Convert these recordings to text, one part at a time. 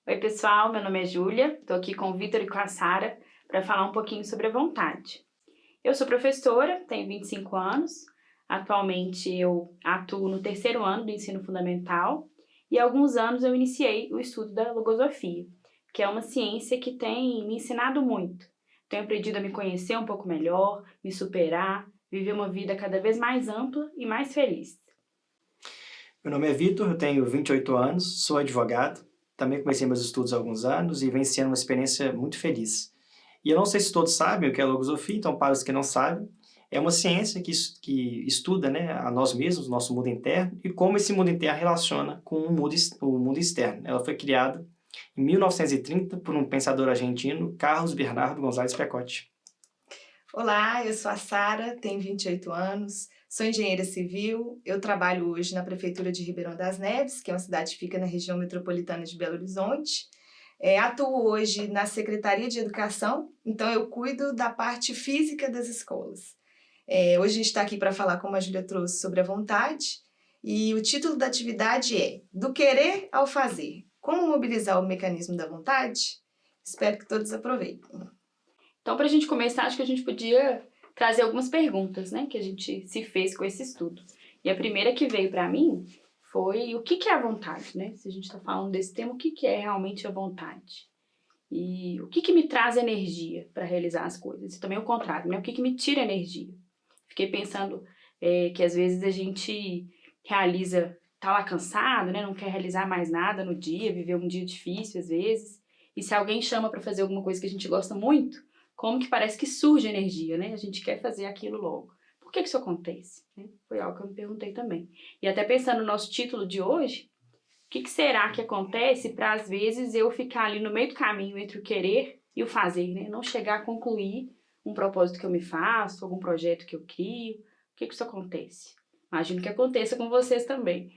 Oi, pessoal, meu nome é Júlia, estou aqui com o Vitor e com a Sara para falar um pouquinho sobre a vontade. Eu sou professora, tenho 25 anos, atualmente eu atuo no terceiro ano do ensino fundamental e há alguns anos eu iniciei o estudo da logosofia, que é uma ciência que tem me ensinado muito. Tenho aprendido a me conhecer um pouco melhor, me superar, viver uma vida cada vez mais ampla e mais feliz. Meu nome é Vitor, eu tenho 28 anos, sou advogado, também comecei meus estudos há alguns anos e vem sendo uma experiência muito feliz. E eu não sei se todos sabem o que é logosofia, então para os que não sabem, é uma ciência que estuda, né, a nós mesmos, nosso mundo interno, e como esse mundo interno relaciona com o mundo externo. Ela foi criada em 1930 por um pensador argentino, Carlos Bernardo González Pecotti. Olá, eu sou a Sara, tenho 28 anos, sou engenheira civil, eu trabalho hoje na Prefeitura de Ribeirão das Neves, que é uma cidade que fica na região metropolitana de Belo Horizonte. Atuo hoje na Secretaria de Educação, então eu cuido da parte física das escolas. Hoje a gente está aqui para falar, como a Júlia trouxe, sobre a vontade, e o título da atividade é Do Querer ao Fazer. Como mobilizar o mecanismo da vontade? Espero que todos aproveitem. Então, para a gente começar, acho que a gente podia trazer algumas perguntas, né, que a gente se fez com esse estudo. E a primeira que veio para mim foi o que é a vontade, né? Se a gente está falando desse tema, o que é realmente a vontade? E o que me traz energia para realizar as coisas? E também o contrário, né? O que me tira energia? Fiquei pensando que às vezes a gente realiza, tá lá cansado, né? Não quer realizar mais nada no dia, viver um dia difícil às vezes. E se alguém chama para fazer alguma coisa que a gente gosta muito, como que parece que surge energia, né? A gente quer fazer aquilo logo. Por que isso acontece? Foi algo que eu me perguntei também. E até pensando no nosso título de hoje, o que será que acontece para, às vezes, eu ficar ali no meio do caminho entre o querer e o fazer, né? Não chegar a concluir um propósito que eu me faço, algum projeto que eu crio. Por que isso acontece? Imagino que aconteça com vocês também,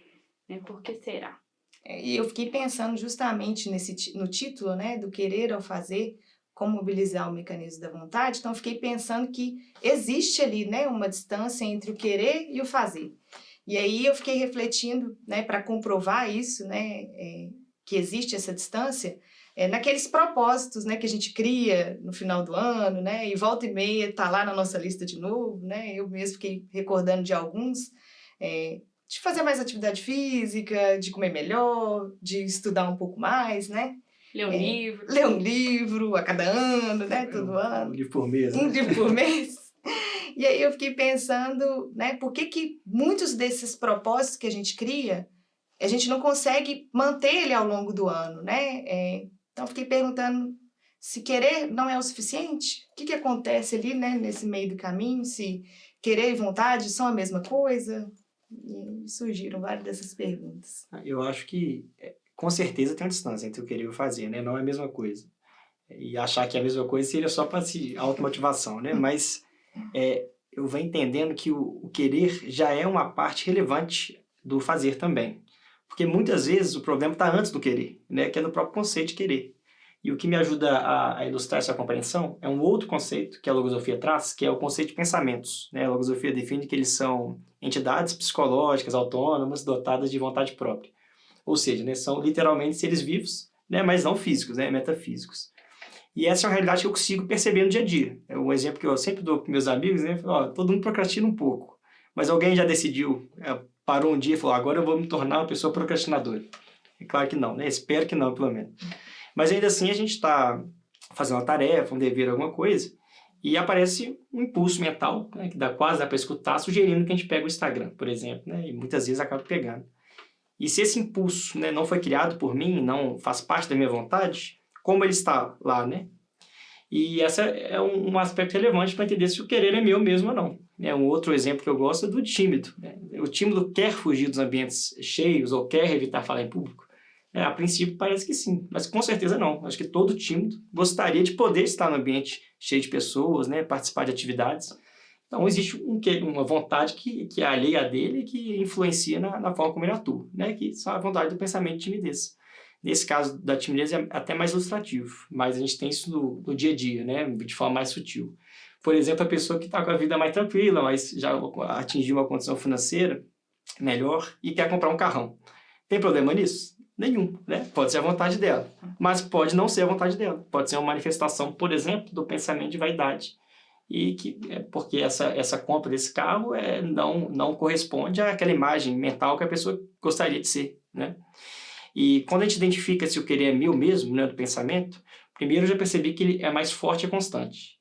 né? Por que será? E eu fiquei pensando justamente no título, né, do querer ao fazer, como mobilizar o mecanismo da vontade. Então, eu fiquei pensando que existe ali, né, uma distância entre o querer e o fazer. E aí eu fiquei refletindo, né, para comprovar isso, né, que existe essa distância, naqueles propósitos, né, que a gente cria no final do ano, né, e volta e meia está lá na nossa lista de novo, né, eu mesmo fiquei recordando de alguns, de fazer mais atividade física, de comer melhor, de estudar um pouco mais, né? Ler um livro. Ler um livro a cada ano, né? Todo ano. Um livro por mês. Um livro por mês. E aí eu fiquei pensando, né? Por que muitos desses propósitos que a gente cria, a gente não consegue manter ele ao longo do ano, né? Então eu fiquei perguntando se querer não é o suficiente? O que acontece ali, né? Nesse meio do caminho? Se querer e vontade são a mesma coisa? E surgiram várias dessas perguntas. Eu acho que, com certeza, tem uma distância entre o querer e o fazer, né? Não é a mesma coisa. E achar que é a mesma coisa seria só para automotivação, né? Mas eu venho entendendo que o querer já é uma parte relevante do fazer também. Porque muitas vezes o problema está antes do querer, né? Que é no próprio conceito de querer. E o que me ajuda a ilustrar essa compreensão é um outro conceito que a logosofia traz, que é o conceito de pensamentos, né? A logosofia define que eles são entidades psicológicas autônomas dotadas de vontade própria. Ou seja, né, são literalmente seres vivos, né, mas não físicos, né, metafísicos. E essa é uma realidade que eu consigo perceber no dia a dia. É um exemplo que eu sempre dou para meus amigos, né? Todo mundo procrastina um pouco, mas alguém já decidiu, parou um dia e falou, agora eu vou me tornar uma pessoa procrastinadora. É claro que não, né? Espero que não, pelo menos. Mas ainda assim a gente está fazendo uma tarefa, um dever, alguma coisa, e aparece um impulso mental, né, que dá para escutar, sugerindo que a gente pegue o Instagram, por exemplo, né, e muitas vezes acaba pegando. E se esse impulso, né, não foi criado por mim, não faz parte da minha vontade, como ele está lá, né? E esse é um aspecto relevante para entender se o querer é meu mesmo ou não. Um outro exemplo que eu gosto é do tímido. Né? O tímido quer fugir dos ambientes cheios ou quer evitar falar em público? A princípio parece que sim, mas com certeza não. Acho que todo tímido gostaria de poder estar no ambiente cheio de pessoas, né, participar de atividades. Então existe uma vontade que é alheia dele e que influencia na forma como ele atua, né, que são a vontade do pensamento de timidez. Nesse caso da timidez é até mais ilustrativo, mas a gente tem isso no dia a dia, né, de forma mais sutil. Por exemplo, a pessoa que está com a vida mais tranquila, mas já atingiu uma condição financeira melhor e quer comprar um carrão. Tem problema nisso? nenhum, né? Pode ser a vontade dela, mas pode não ser a vontade dela. Pode ser uma manifestação, por exemplo, do pensamento de vaidade. E que é porque essa compra desse carro não corresponde àquela imagem mental que a pessoa gostaria de ser, né? E quando a gente identifica se o querer é meu mesmo, né, do pensamento, primeiro eu já percebi que ele é mais forte e constante.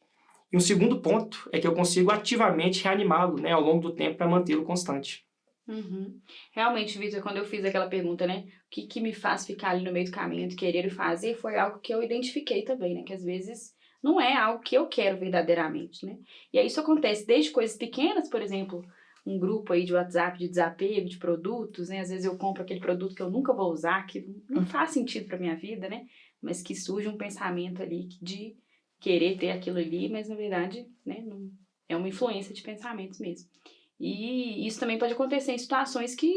E um segundo ponto é que eu consigo ativamente reanimá-lo, né, ao longo do tempo para mantê-lo constante. Uhum. Realmente, Vitor, quando eu fiz aquela pergunta, né, o que me faz ficar ali no meio do caminho, de querer e fazer, foi algo que eu identifiquei também, né, que às vezes não é algo que eu quero verdadeiramente, né. E aí isso acontece desde coisas pequenas, por exemplo, um grupo aí de WhatsApp de desapego de produtos, né, às vezes eu compro aquele produto que eu nunca vou usar, que não faz sentido para minha vida, né, mas que surge um pensamento ali de querer ter aquilo ali, mas na verdade, né, não, é uma influência de pensamentos mesmo. E isso também pode acontecer em situações que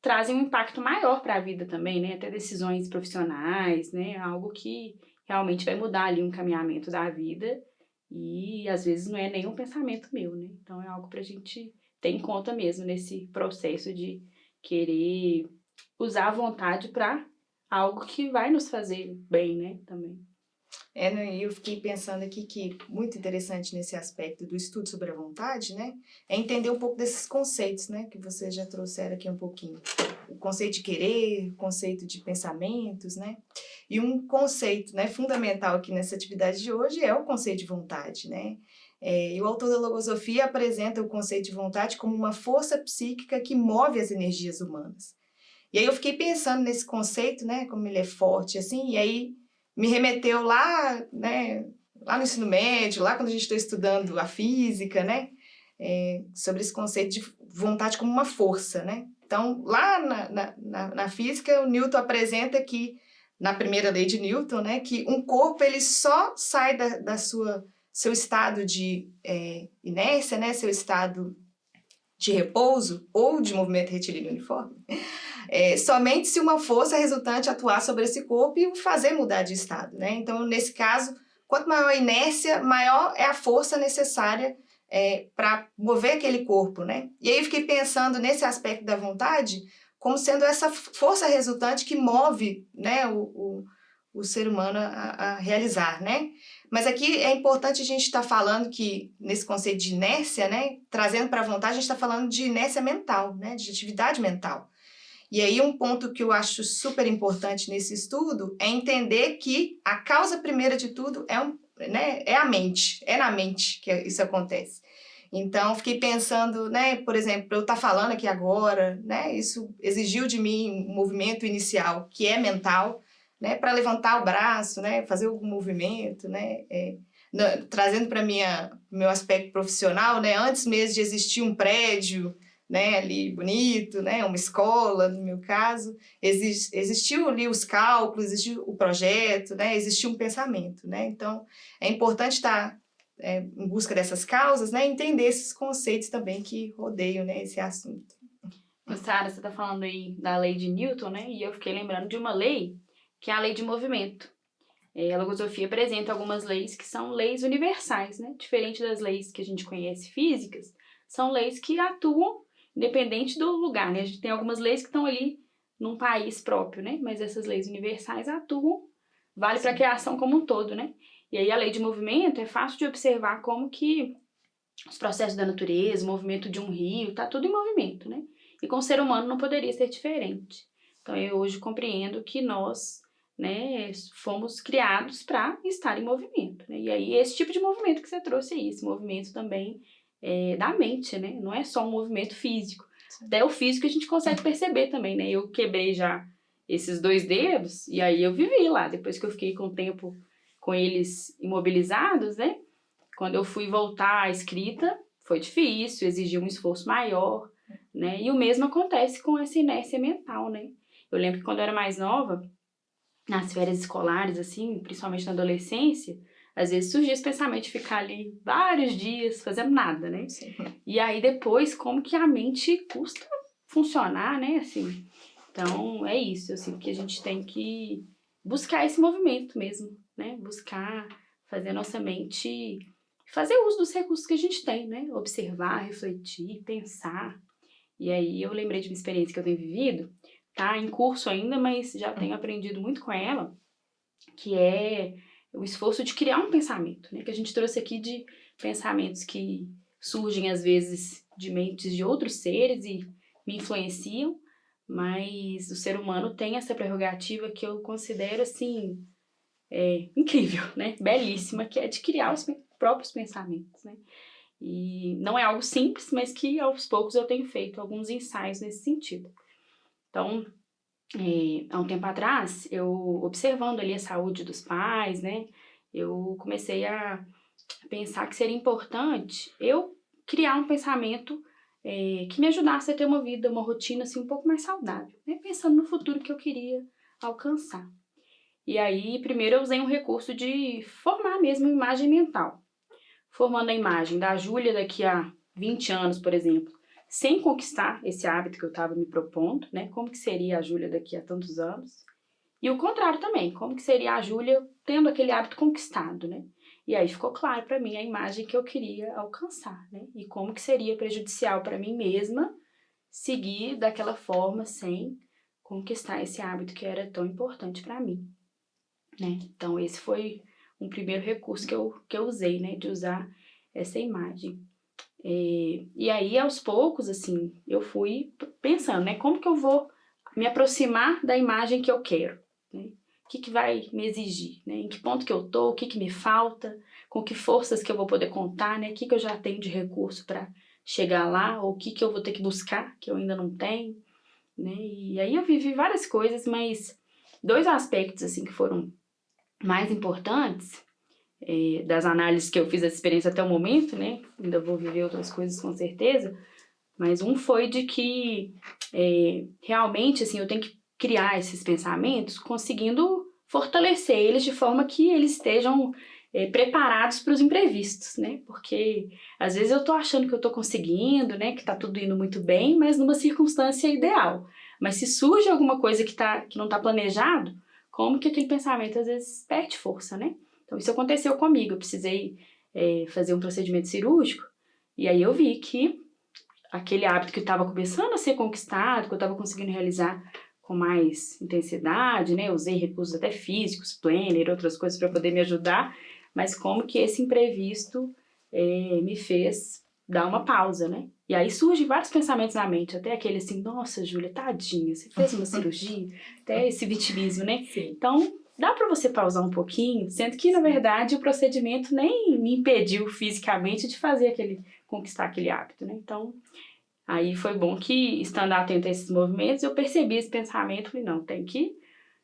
trazem um impacto maior para a vida também, né? Até decisões profissionais, né? Algo que realmente vai mudar ali um caminhamento da vida e às vezes não é nenhum pensamento meu, né? Então é algo para a gente ter em conta mesmo nesse processo de querer usar a vontade para algo que vai nos fazer bem, né? Também. Né, eu fiquei pensando aqui que muito interessante nesse aspecto do estudo sobre a vontade, né, é entender um pouco desses conceitos, né, que vocês já trouxeram aqui um pouquinho. O conceito de querer, o conceito de pensamentos, né, e um conceito, né, fundamental aqui nessa atividade de hoje é o conceito de vontade, né. E o autor da Logosofia apresenta o conceito de vontade como uma força psíquica que move as energias humanas. E aí eu fiquei pensando nesse conceito, né, como ele é forte, assim, e aí me remeteu lá, né, lá no ensino médio, lá quando a gente está estudando a física, né, sobre esse conceito de vontade como uma força, né. Então, lá na física, o Newton apresenta que, na primeira lei de Newton, né, que um corpo ele só sai seu estado de inércia, né, seu estado de repouso ou de movimento retilíneo uniforme, somente se uma força resultante atuar sobre esse corpo e o fazer mudar de estado, né? Então, nesse caso, quanto maior a inércia, maior é a força necessária para mover aquele corpo, né? E aí eu fiquei pensando nesse aspecto da vontade como sendo essa força resultante que move, né, o ser humano a realizar, né? Mas aqui é importante a gente estar falando que, nesse conceito de inércia, né, trazendo para a vontade, a gente está falando de inércia mental, né, de atividade mental. E aí um ponto que eu acho super importante nesse estudo é entender que a causa primeira de tudo é a mente, é na mente que isso acontece. Então, fiquei pensando, né, por exemplo, eu estar falando aqui agora, né, isso exigiu de mim um movimento inicial que é mental, né, para levantar o braço, né, fazer algum movimento, né, trazendo para meu aspecto profissional, né, antes mesmo de existir um prédio, né, ali bonito, né, uma escola, no meu caso, existiu ali os cálculos, existiu o projeto, né, existiu um pensamento, né, então é importante estar em busca dessas causas, né, entender esses conceitos também que rodeiam, né, esse assunto. Sara, você está falando aí da lei de Newton, né, e eu fiquei lembrando de uma lei que é a lei de movimento. A logosofia apresenta algumas leis que são leis universais, né? Diferente das leis que a gente conhece físicas, são leis que atuam independente do lugar, né? A gente tem algumas leis que estão ali num país próprio, né? Mas essas leis universais atuam, vale para a criação como um todo, né? E aí a lei de movimento é fácil de observar como que os processos da natureza, o movimento de um rio, tá tudo em movimento, né? E com o ser humano não poderia ser diferente. Então eu hoje compreendo que nós, né, fomos criados para estar em movimento, né? E aí esse tipo de movimento que você trouxe aí, esse movimento também da mente, né? Não é só um movimento físico. Sim. Até o físico a gente consegue perceber também, né? Eu quebrei já esses 2 dedos e aí eu vivi lá, depois que eu fiquei com o tempo com eles imobilizados, né? Quando eu fui voltar à escrita, foi difícil, exigiu um esforço maior, né? E o mesmo acontece com essa inércia mental, né? Eu lembro que quando eu era mais nova, nas férias escolares, assim, principalmente na adolescência, às vezes surgia esse pensamento de ficar ali vários dias fazendo nada, né? Sim. E aí depois, como que a mente custa funcionar, né? Assim, então é isso, assim, que a gente tem que buscar esse movimento mesmo, né? Buscar fazer a nossa mente fazer uso dos recursos que a gente tem, né? Observar, refletir, pensar. E aí eu lembrei de uma experiência que eu tenho vivido, tá em curso ainda, mas já tenho aprendido muito com ela, que é o esforço de criar um pensamento, né? Que a gente trouxe aqui de pensamentos que surgem às vezes de mentes de outros seres e me influenciam, mas o ser humano tem essa prerrogativa que eu considero, assim, incrível, né? Belíssima, que é de criar os próprios pensamentos, né? E não é algo simples, mas que aos poucos eu tenho feito alguns ensaios nesse sentido. Então, há um tempo atrás, eu observando ali a saúde dos pais, né? Eu comecei a pensar que seria importante eu criar um pensamento que me ajudasse a ter uma vida, uma rotina assim um pouco mais saudável, né? Pensando no futuro que eu queria alcançar. E aí, primeiro eu usei um recurso de formar mesmo uma imagem mental. Formando a imagem da Júlia daqui a 20 anos, por exemplo, sem conquistar esse hábito que eu estava me propondo, né? Como que seria a Júlia daqui a tantos anos? E o contrário também, como que seria a Júlia tendo aquele hábito conquistado, né? E aí ficou claro para mim a imagem que eu queria alcançar, né? E como que seria prejudicial para mim mesma seguir daquela forma sem conquistar esse hábito que era tão importante para mim, né? Então esse foi um primeiro recurso que eu usei, né? De usar essa imagem. E aí, aos poucos, assim, eu fui pensando, né? Como que eu vou me aproximar da imagem que eu quero, né? O que vai me exigir, né? Em que ponto que eu tô, o que me falta, com que forças que eu vou poder contar, né? O que eu já tenho de recurso para chegar lá, ou o que eu vou ter que buscar, que eu ainda não tenho, né? E aí eu vivi várias coisas, mas 2 aspectos, assim, que foram mais importantes das análises que eu fiz essa experiência até o momento, né? Ainda vou viver outras coisas com certeza, mas um foi de que realmente, assim, eu tenho que criar esses pensamentos conseguindo fortalecer eles de forma que eles estejam preparados para os imprevistos, né? Porque às vezes eu tô achando que eu tô conseguindo, né? Que tá tudo indo muito bem, mas numa circunstância ideal. Mas se surge alguma coisa que não tá planejado, como que aquele pensamento às vezes perde força, né? Então isso aconteceu comigo, eu precisei fazer um procedimento cirúrgico, e aí eu vi que aquele hábito que estava começando a ser conquistado, que eu estava conseguindo realizar com mais intensidade, né? Usei recursos até físicos, planner, outras coisas para poder me ajudar, mas como que esse imprevisto me fez dar uma pausa, né? E aí surgem vários pensamentos na mente, até aquele assim, nossa, Júlia, tadinha, você fez uma cirurgia, até esse vitimismo, né? Sim. Então, dá para você pausar um pouquinho, sendo que, na verdade, o procedimento nem me impediu fisicamente de conquistar aquele hábito, né? Então, aí foi bom que, estando atento a esses movimentos, eu percebi esse pensamento, falei, não, tem que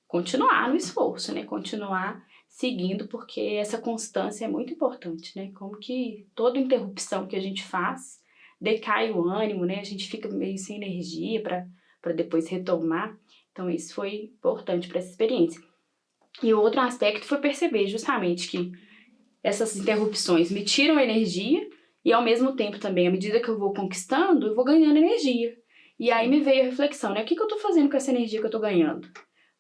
continuar no esforço, né? Continuar seguindo, porque essa constância é muito importante, né? Como que toda interrupção que a gente faz decai o ânimo, né? A gente fica meio sem energia para depois retomar. Então, isso foi importante para essa experiência. E o outro aspecto foi perceber justamente que essas interrupções me tiram energia e, ao mesmo tempo também, à medida que eu vou conquistando, eu vou ganhando energia. E aí me veio a reflexão, né? O que eu tô fazendo com essa energia que eu tô ganhando?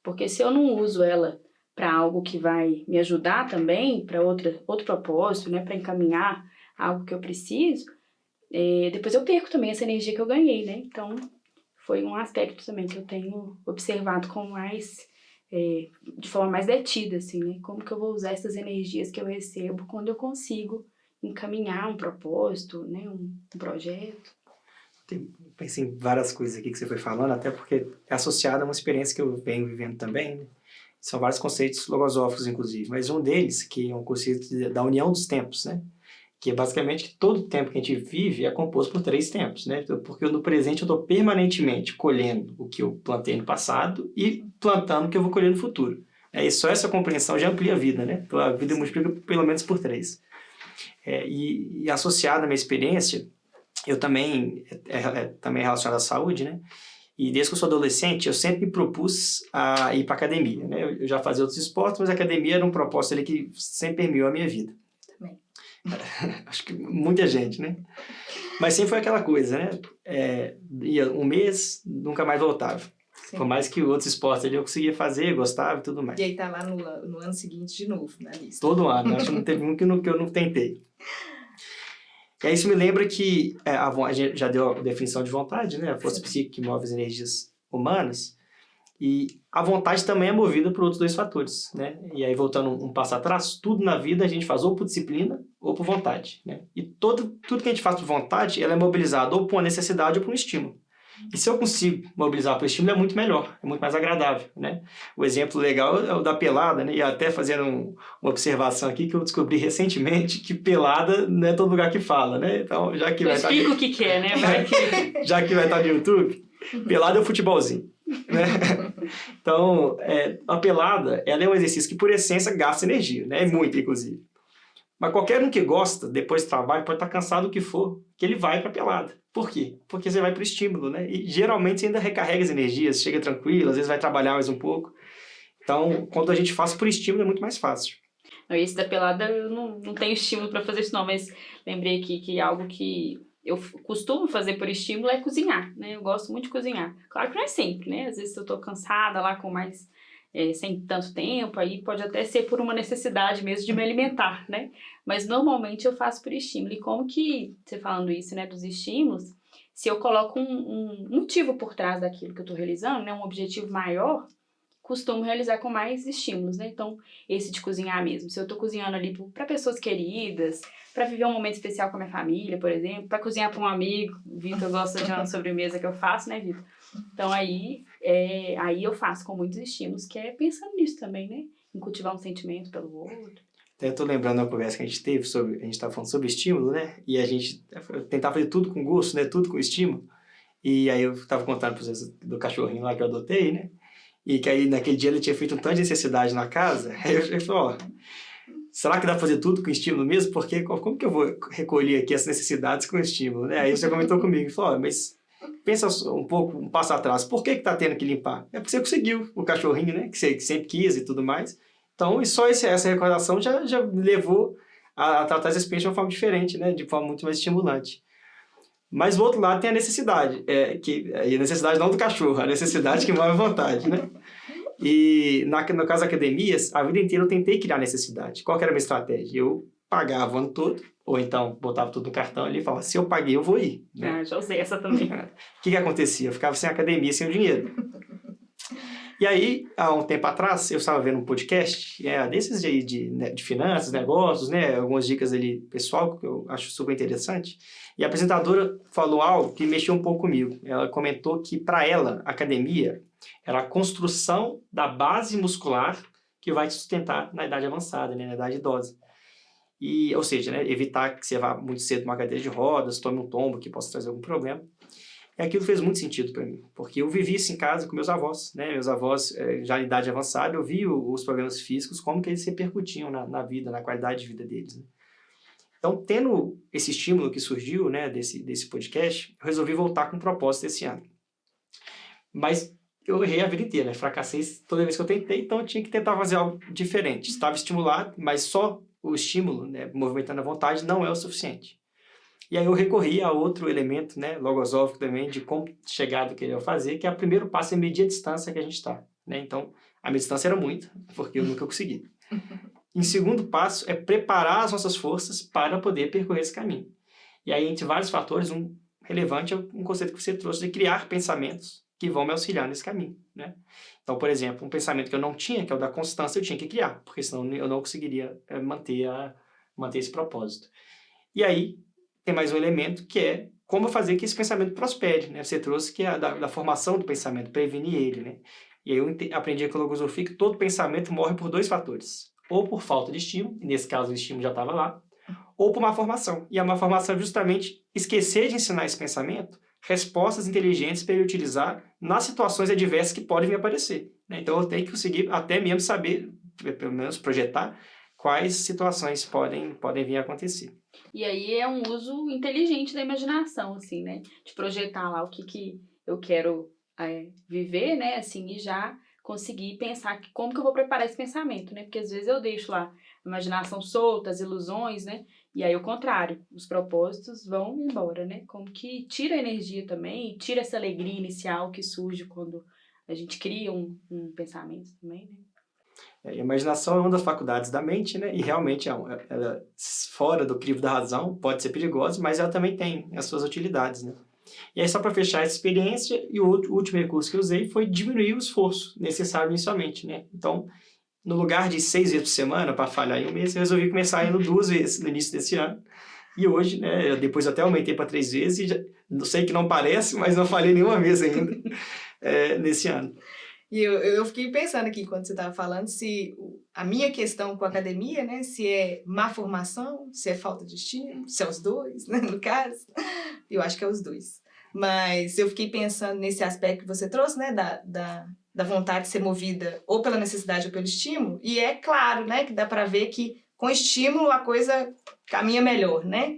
Porque se eu não uso ela para algo que vai me ajudar também, para outro propósito, né? Para encaminhar algo que eu preciso, depois eu perco também essa energia que eu ganhei, né? Então, foi um aspecto também que eu tenho observado com mais... de forma mais detida, assim, né? Como que eu vou usar essas energias que eu recebo quando eu consigo encaminhar um propósito, né? Um projeto. Pensei em várias coisas aqui que você foi falando, até porque é associado a uma experiência que eu venho vivendo também, né? São vários conceitos logosóficos, inclusive, mas um deles, que é um conceito da união dos tempos, né? Que é basicamente que todo tempo que a gente vive é composto por 3 tempos, né? Porque no presente eu estou permanentemente colhendo o que eu plantei no passado e plantando o que eu vou colher no futuro. E só essa compreensão já amplia a vida, né? Então a vida multiplica pelo menos por 3. E associado à minha experiência, eu também, também relacionado à saúde, né? E desde que eu sou adolescente, eu sempre me propus a ir para academia, né? Eu já fazia outros esportes, mas a academia era um propósito ali que sempre permeou a minha vida. Também. Acho que muita gente, né? Mas sempre foi aquela coisa, né? Ia um mês, nunca mais voltava. Sim. Por mais que outros esportes ali eu conseguia fazer, gostava e tudo mais. E aí tá lá no ano seguinte de novo, na lista. Todo ano, acho que não teve um que eu não tentei. E aí isso me lembra que a gente já deu a definição de vontade, né? A força psíquica que move as energias humanas. E a vontade também é movida por outros dois fatores, né? E aí, voltando um passo atrás, tudo na vida a gente faz ou por disciplina ou por vontade, né? E tudo que a gente faz por vontade, ela é mobilizada ou por uma necessidade ou por um estímulo. E se eu consigo mobilizar por estímulo, é muito melhor, é muito mais agradável, né? O exemplo legal é o da pelada, né? E até fazendo uma observação aqui que eu descobri recentemente, que pelada não é todo lugar que fala, né? Então, já que vai estar... Explica o que é, né? Vai que... Já que vai estar no YouTube, pelada é o futebolzinho, né? Então, a pelada, ela é um exercício que, por essência, gasta energia, né? Muito, inclusive. Mas qualquer um que gosta, depois do trabalho, pode estar cansado do que for, que ele vai para a pelada. Por quê? Porque você vai para o estímulo, né? E geralmente você ainda recarrega as energias, chega tranquilo, às vezes vai trabalhar mais um pouco. Então, quando a gente faz por estímulo, é muito mais fácil. Esse da pelada, eu não tenho estímulo para fazer isso não, mas lembrei aqui que algo que eu costumo fazer por estímulo é cozinhar, né? Eu gosto muito de cozinhar. Claro que não é sempre, né? Às vezes eu tô cansada lá com mais... sem tanto tempo, aí pode até ser por uma necessidade mesmo de me alimentar, né? Mas normalmente eu faço por estímulo. E como que, você falando isso, né, dos estímulos, se eu coloco um motivo por trás daquilo que eu tô realizando, né, um objetivo maior, costumo realizar com mais estímulos, né? Então, esse de cozinhar mesmo. Se eu tô cozinhando ali para pessoas queridas, para viver um momento especial com a minha família, por exemplo, para cozinhar para um amigo, o Vitor gosta de uma sobremesa que eu faço, né, Vitor? Então, aí eu faço com muitos estímulos, que é pensando nisso também, né? Em cultivar um sentimento pelo outro. Até eu tô lembrando da conversa que a gente teve sobre... A gente tava falando sobre estímulo, né? E a gente tentava fazer tudo com gosto, né? Tudo com estímulo. E aí eu tava contando pra vocês do cachorrinho lá que eu adotei, né? E que aí naquele dia ele tinha feito um tanto de necessidade na casa. Aí eu falei, será que dá pra fazer tudo com estímulo mesmo? Porque como que eu vou recolher aqui as necessidades com estímulo, né? Aí você comentou comigo e falou, mas... Pensa um pouco, um passo atrás. Por que tá tendo que limpar? É porque você conseguiu o cachorrinho, né? Que você sempre quis e tudo mais. Então, e só essa recordação já levou a tratar esse experiência de uma forma diferente, né? De forma muito mais estimulante. Mas, do outro lado, tem a necessidade. E a necessidade não do cachorro, a necessidade que move a vontade, né? E, no caso da academia, a vida inteira eu tentei criar necessidade. Qual que era a minha estratégia? Eu pagava o ano todo, ou então botava tudo no cartão ali e falava, se eu paguei, eu vou ir. Né? Já usei essa também. O que acontecia? Eu ficava sem academia, sem o dinheiro. E aí, há um tempo atrás, eu estava vendo um podcast, desses aí de finanças, negócios, né? Algumas dicas ali pessoal, que eu acho super interessante. E a apresentadora falou algo que mexeu um pouco comigo. Ela comentou que, para ela, a academia era a construção da base muscular que vai te sustentar na idade avançada, né? Na idade idosa. Ou seja, né, evitar que você vá muito cedo numa cadeira de rodas, tome um tombo que possa trazer algum problema. E aquilo fez muito sentido para mim, porque eu vivi isso em casa com meus avós, né? Meus avós, já em idade avançada, eu vi os problemas físicos, como que eles repercutiam na vida, na qualidade de vida deles. Né? Então, tendo esse estímulo que surgiu, né, desse podcast, eu resolvi voltar com um propósito esse ano. Mas eu errei a vida inteira, né? Fracassei toda vez que eu tentei, então eu tinha que tentar fazer algo diferente. Estava estimulado, mas só o estímulo, né, movimentando a vontade, não é o suficiente. E aí eu recorri a outro elemento, né, logosófico também, de como chegar do que ele ia fazer, que é o primeiro passo, é medir a distância que a gente está. Né? Então, a minha distância era muita, porque eu nunca consegui. Em segundo passo, é preparar as nossas forças para poder percorrer esse caminho. E aí, entre vários fatores, um relevante é um conceito que você trouxe de criar pensamentos que vão me auxiliar nesse caminho. Né? Então, por exemplo, um pensamento que eu não tinha, que é o da constância, eu tinha que criar, porque senão eu não conseguiria manter esse propósito. E aí, tem mais um elemento que é como fazer que esse pensamento prospere. Né? Você trouxe que é da formação do pensamento, prevenir ele. Né? E aí eu aprendi com a logosofia que todo pensamento morre por dois fatores. Ou por falta de estímulo, e nesse caso o estímulo já estava lá, ou por má formação. E a má formação é justamente esquecer de ensinar esse pensamento respostas inteligentes para ele utilizar nas situações adversas que podem vir aparecer. Né? Então eu tenho que conseguir até mesmo saber, pelo menos projetar, quais situações podem vir a acontecer. E aí é um uso inteligente da imaginação, assim, né? De projetar lá o que eu quero viver, né? Assim, e já conseguir pensar como que eu vou preparar esse pensamento, né? Porque às vezes eu deixo lá a imaginação solta, as ilusões, né? E aí o contrário, os propósitos vão embora, né? Como que tira a energia também, tira essa alegria inicial que surge quando a gente cria um pensamento também, né? A imaginação é uma das faculdades da mente, né? E realmente ela, fora do crivo da razão, pode ser perigosa, mas ela também tem as suas utilidades, né? E aí, só para fechar essa experiência, e o último recurso que eu usei foi diminuir o esforço necessário inicialmente, né? Então, no lugar de 6 vezes por semana, para falhar em um mês, eu resolvi começar indo 2 vezes no início desse ano. E hoje, né, depois até aumentei para 3 vezes, e já, não sei que não parece, mas não falhei nenhuma vez ainda nesse ano. E eu fiquei pensando aqui, quando você estava falando, se a minha questão com a academia, né, se é má formação, se é falta de estímulo, se é os dois, né, no caso. Eu acho que é os dois. Mas eu fiquei pensando nesse aspecto que você trouxe, né, da vontade de ser movida ou pela necessidade ou pelo estímulo. E é claro, né, que dá para ver que com estímulo a coisa caminha melhor, né?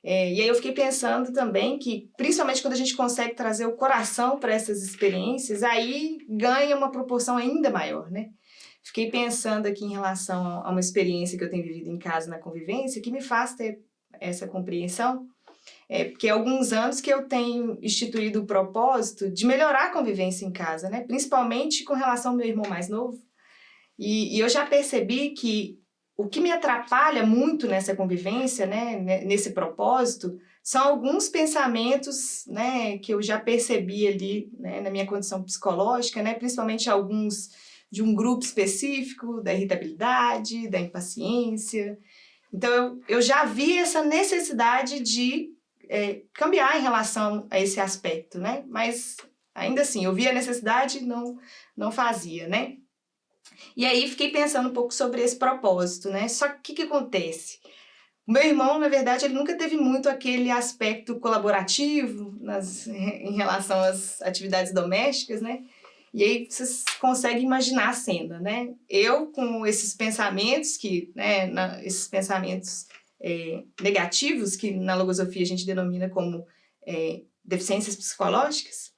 E aí eu fiquei pensando também que, principalmente quando a gente consegue trazer o coração para essas experiências, aí ganha uma proporção ainda maior, né? Fiquei pensando aqui em relação a uma experiência que eu tenho vivido em casa na convivência, que me faz ter essa compreensão, porque há alguns anos que eu tenho instituído o propósito de melhorar a convivência em casa, né? Principalmente com relação ao meu irmão mais novo. E eu já percebi que o que me atrapalha muito nessa convivência, né, nesse propósito, são alguns pensamentos, né, que eu já percebi ali, né, na minha condição psicológica, né, principalmente alguns de um grupo específico, da irritabilidade, da impaciência. Então, eu já vi essa necessidade de cambiar em relação a esse aspecto, né? Mas, ainda assim, eu via a necessidade e não fazia, né? E aí fiquei pensando um pouco sobre esse propósito, né? Só que o que acontece? O meu irmão, na verdade, ele nunca teve muito aquele aspecto colaborativo em relação às atividades domésticas, né? E aí vocês conseguem imaginar a cena, né? Eu com esses pensamentos esses pensamentos negativos, que na logosofia a gente denomina como deficiências psicológicas,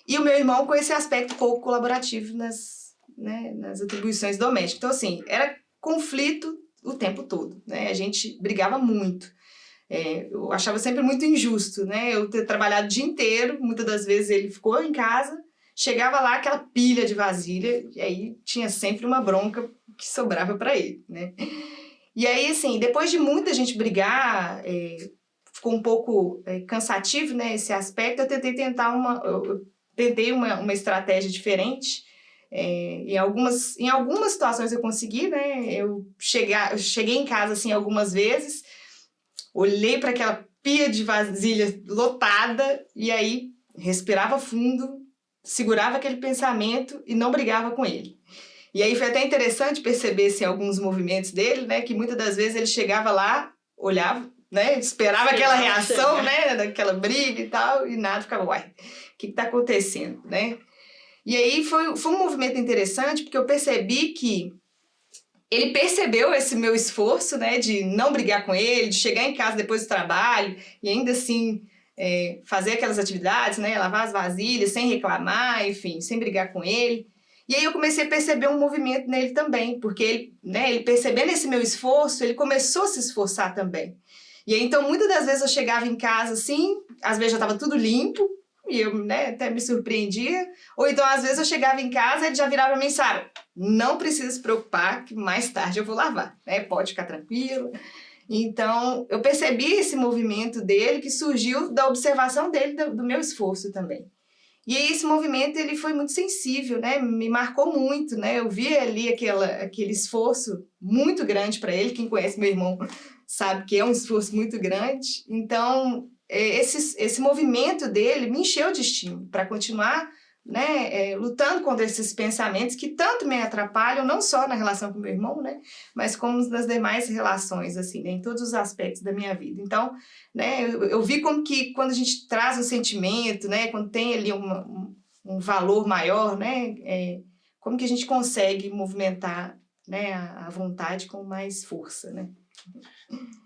e o meu irmão com esse aspecto pouco colaborativo nas atribuições domésticas. Então, assim, era conflito o tempo todo, né? A gente brigava muito. Eu achava sempre muito injusto, né? Eu ter trabalhado o dia inteiro, muitas das vezes ele ficou em casa, chegava lá aquela pilha de vasilha, e aí tinha sempre uma bronca que sobrava para ele, né? E aí, assim, depois de muita gente brigar, ficou um pouco cansativo, né, esse aspecto, eu tentei uma estratégia diferente. Em algumas situações eu consegui, né? Eu cheguei em casa assim algumas vezes, olhei para aquela pia de vasilha lotada e aí respirava fundo, segurava aquele pensamento e não brigava com ele. E aí foi até interessante perceber assim, alguns movimentos dele, né? Que muitas das vezes ele chegava lá, olhava, né? Esperava aquela reação, né? Daquela briga e tal, e nada, ficava, uai, o que está acontecendo, né? E aí foi um movimento interessante, porque eu percebi que ele percebeu esse meu esforço, né, de não brigar com ele, de chegar em casa depois do trabalho e ainda assim fazer aquelas atividades, né, lavar as vasilhas sem reclamar, enfim, sem brigar com ele. E aí eu comecei a perceber um movimento nele também, porque ele percebendo esse meu esforço, ele começou a se esforçar também. E aí, então, muitas das vezes eu chegava em casa assim, às vezes já estava tudo limpo, e eu, né, até me surpreendia. Ou então, às vezes, eu chegava em casa e ele já virava pra mim, Sara, não precisa se preocupar que mais tarde eu vou lavar, né? Pode ficar tranquilo. Então, eu percebi esse movimento dele que surgiu da observação dele, do meu esforço também. E aí, esse movimento, ele foi muito sensível, né? Me marcou muito, né? Eu vi ali aquele esforço muito grande para ele. Quem conhece meu irmão sabe que é um esforço muito grande. Então, esse movimento dele me encheu de estímulo para continuar, né, lutando contra esses pensamentos que tanto me atrapalham, não só na relação com meu irmão, né, mas como nas demais relações, assim, né, em todos os aspectos da minha vida. Então, né, eu vi como que quando a gente traz um sentimento, né, quando tem ali um valor maior, né, como que a gente consegue movimentar, né, a vontade com mais força, né.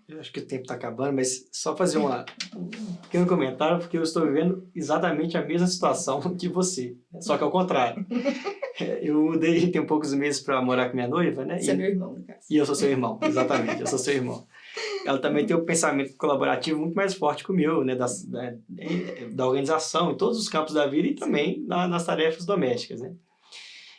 Eu acho que o tempo está acabando, mas só fazer um pequeno comentário, porque eu estou vivendo exatamente a mesma situação que você, só que ao contrário. Eu mudei tem poucos meses para morar com minha noiva, né? Você é meu irmão, no caso. E eu sou seu irmão, exatamente, eu sou seu irmão. Ela também tem um pensamento colaborativo muito mais forte que o meu, né? Da organização, em todos os campos da vida e também nas tarefas domésticas, né?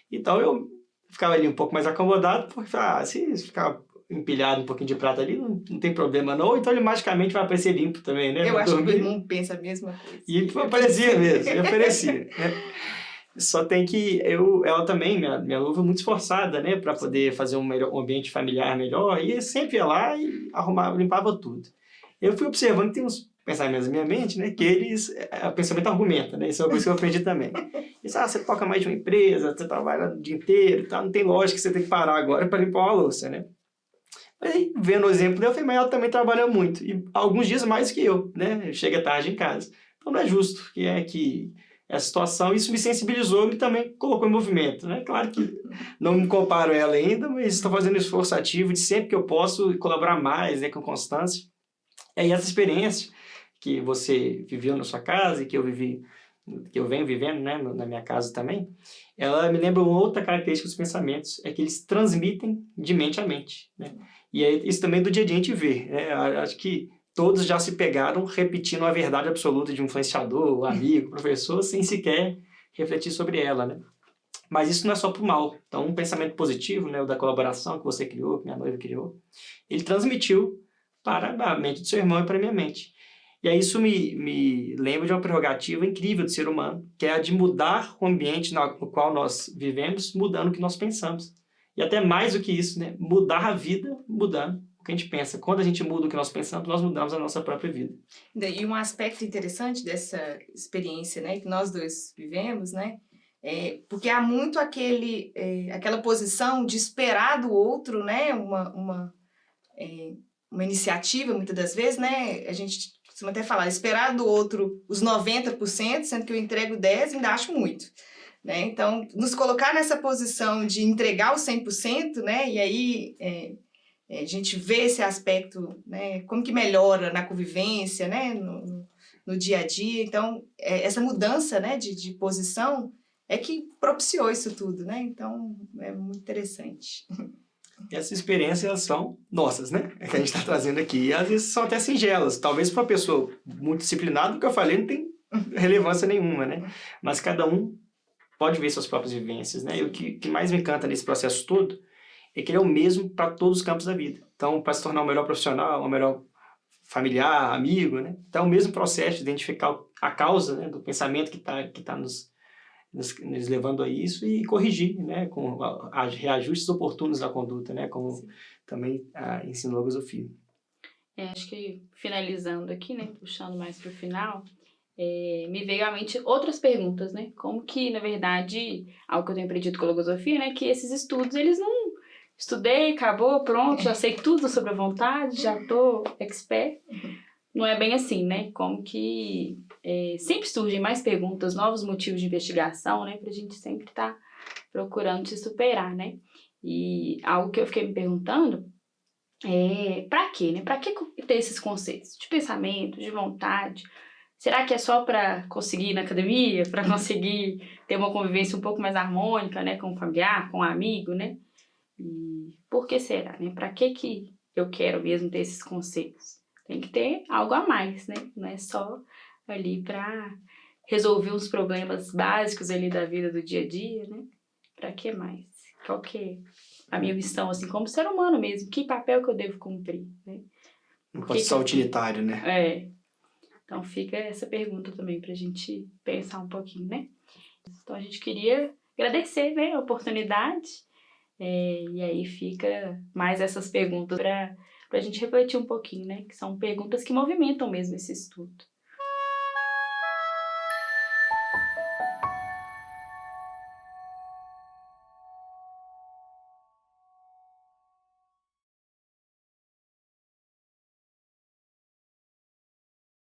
Então eu ficava ali um pouco mais acomodado, porque se ficar empilhado um pouquinho de prata ali, não tem problema não, então ele magicamente vai aparecer limpo também, né? Eu acho que o irmão pensa a mesma coisa. E aparecia mesmo, ele aparecia, né? Só tem que, ela também, minha noiva, é muito esforçada, né, para poder fazer um ambiente familiar melhor, e sempre ia lá e arrumava, limpava tudo. Eu fui observando que tem uns pensamentos na minha mente, né, que eles, o pensamento argumenta, né, isso é uma coisa que eu aprendi também. Eles, você toca mais de uma empresa, você trabalha o dia inteiro, tá, não tem lógica que você tem que parar agora para limpar uma louça, né. Mas aí, vendo o exemplo dela, eu falei, mas ela também trabalha muito, e alguns dias mais que eu, né, chega tarde em casa. Então não é justo que essa situação, isso me sensibilizou e também colocou em movimento, né? Claro que não me comparo a ela ainda, mas estou fazendo um esforço ativo de sempre que eu posso colaborar mais, né, com constância. E aí essa experiência que você viveu na sua casa e que eu venho vivendo, né, na minha casa também, ela me lembra uma outra característica dos pensamentos, é que eles transmitem de mente a mente, né? E é isso também do dia a dia a gente vê, né? Acho que todos já se pegaram repetindo a verdade absoluta de um influenciador, amigo, professor, sem sequer refletir sobre ela, né? Mas isso não é só para o mal. Então, um pensamento positivo, né, o da colaboração que você criou, que minha noiva criou, ele transmitiu para a mente do seu irmão e para a minha mente. E aí isso me lembra de uma prerrogativa incrível do ser humano, que é a de mudar o ambiente no qual nós vivemos, mudando o que nós pensamos. E até mais do que isso, né, mudar a vida mudando o que a gente pensa. Quando a gente muda o que nós pensamos, nós mudamos a nossa própria vida. E um aspecto interessante dessa experiência, né, que nós dois vivemos, né, porque há muito aquela posição de esperar do outro, né, uma iniciativa, muitas das vezes, né, a gente costuma até falar, esperar do outro os 90%, sendo que eu entrego 10%, ainda acho muito. Né? Então, nos colocar nessa posição de entregar os 100%, né, e aí a gente vê esse aspecto, né, como que melhora na convivência, né, no dia a dia. Então, essa mudança, né, de posição é que propiciou isso tudo, né? Então, é muito interessante. E essas experiências, elas são nossas, né? É que a gente está trazendo aqui. E às vezes são até singelas. Talvez para uma pessoa muito disciplinada, o que eu falei não tem relevância nenhuma, né? Mas cada um pode ver suas próprias vivências, né? E o que mais me encanta nesse processo todo é que ele é o mesmo para todos os campos da vida. Então, para se tornar um melhor profissional, um melhor familiar, amigo, né? Então, é o mesmo processo de identificar a causa, né, do pensamento que tá nos levando a isso e corrigir, né, com reajustes oportunos da conduta, né, como Sim. também ensina a logosofia. Acho que finalizando aqui, né, puxando mais para o final, me veio à mente outras perguntas, né? Como que, na verdade, algo que eu tenho aprendido com a logosofia, né? Que esses estudos, eles não... Estudei, acabou, pronto, já sei tudo sobre a vontade, já tô expert. Não é bem assim, né? Como que sempre surgem mais perguntas, novos motivos de investigação, né? Pra gente sempre estar procurando se superar, né? E algo que eu fiquei me perguntando pra quê, né? Pra que ter esses conceitos de pensamento, de vontade? Será que é só para conseguir ir na academia, para conseguir ter uma convivência um pouco mais harmônica, né, com o familiar, com o amigo, né? E por que será, né? Para que eu quero mesmo ter esses conceitos? Tem que ter algo a mais, né? Não é só ali para resolver os problemas básicos ali da vida do dia a dia, né? Para que mais? Qual que é a minha missão, assim, como ser humano mesmo? Que papel que eu devo cumprir, né? Não pode ser utilitário, né? Então fica essa pergunta também pra gente pensar um pouquinho, né? Então a gente queria agradecer, né, a oportunidade, e aí fica mais essas perguntas pra gente refletir um pouquinho, né? Que são perguntas que movimentam mesmo esse estudo.